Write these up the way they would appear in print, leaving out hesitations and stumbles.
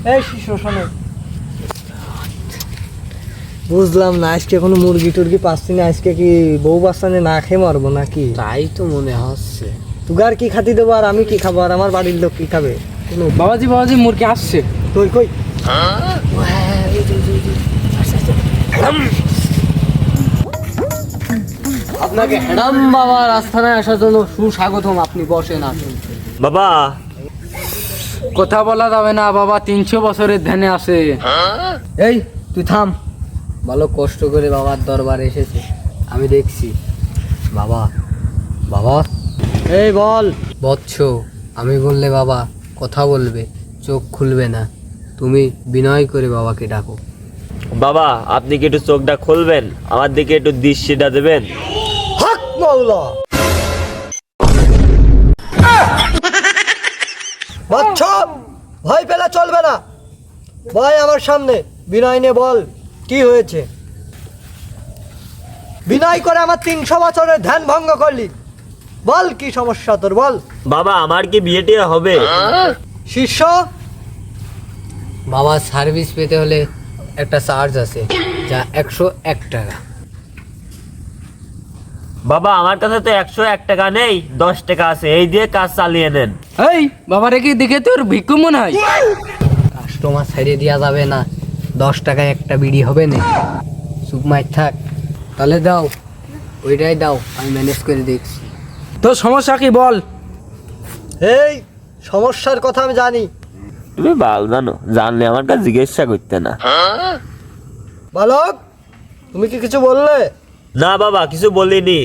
এই শিশু শোনো, বুঝলাম না আজকে কোনো মুরগি টুরগি পাচ্ছি না, আজকে কি বউ বাচ্চানে না খেয়ে মারবো নাকি? তাই তো মনে হচ্ছে। তুগার কি খাতি দেবো আর আমি কি খাবো আর আমার বাড়ির লোক কি খাবে? বাবাজি মুরগি আসছে। তুই কই? আপনাকে হেডাম বাবার আস্থানায় আসার জন্য সুস্বাগতম। আপনি বসেন, আসুন। বাবা কথা বলা যাবে না বাবা, 300 বছরের ধ্যানে আছে। এই তুই থাম। ভালো কষ্ট করে বাবার দরবারে এসেছে, আমি দেখছি। বাবা বাবা এই বল। বৎস, আমি বললে বাবা কথা বলবে, চোখ খুলবে না। তুমি বিনয় করে বাবাকে ডাকো। বাবা আপনি কি একটু চোখটা খুলবেন, আমার দিকে একটু দৃষ্টিটা দেবেন? হক মাওলা। বাচ্চা ভয় পেলে চলবে না, ভয় আমার সামনে। বিনয় নে বল কি হয়েছে? বিনয় করে আমার 300 বছরের ধ্যান ভঙ্গ করলি, বল কি সমস্যা তোর, বল। বাবা আমার কি বিয়েটি হবে? শিষ্য, বাবার সার্ভিস পেতে হলে একটা চার্জ আছে, যা 101 টাকা। বাবা আমার কাছে তো 101 টাকা নেই, 10 টাকা আছে, এই দিয়ে কাজ চালিয়ে নেন। এই বাবারে কি দেখে তোর ভিক্ষু মনে হয়? কাস্টমার ছাড়িয়ে দেওয়া যাবে না, 10 টাকায় একটা বিড়ি হবে না। চুপ মার থাক। তাহলে দাও, ওইটাই দাও, আমি ম্যানেজ করে দেখছি। তোর সমস্যা কি বল? এই সমস্যার কথা আমি জানি। তুমি ভালো জানো, জানলে আমার কাছে জিজ্ঞাসা করতে না। বালক, তুমি কি কিছু বললে? না বাবা কিছু বলিনি।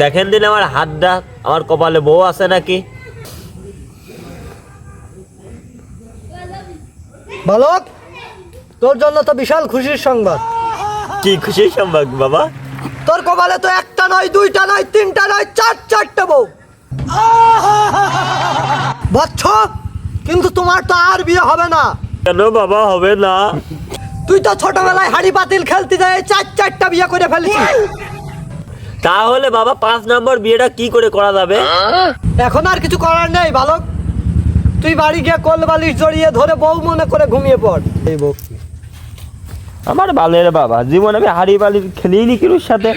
দেখেন দিন আমার হাতটা, আমার কপালে বউ আছে নাকি? বালক, তোর জন্য তো বিশাল খুশির সংবাদ। কি খুশির সংবাদ বাবা? তোর কপালে তো একটা নয়, দুইটা নয়, তিনটা নয়, চারটা বউ। বচ্চ, কিন্তু তোমার তো আর বিয়ে হবে না। কেন বাবা হবে না? তুই তো ছোটবেলায় হাড়ি পাতিল খেলতে যায় চারটা বিয়ে করে ফেলেছিস। তাহলে বাবা 5 নম্বর বিয়েটা কি করে করা যাবে? এখন আর কিছু করার নেই বালক, তুই বাড়ি গিয়ে কোল বালিশ জড়িয়ে ধরে বউ মনে করে ঘুমিয়ে পড়। এই বউ আমার বালের বাবা, জীবন আমি হাড়ি বালি খেলিনি কিরুর সাথে।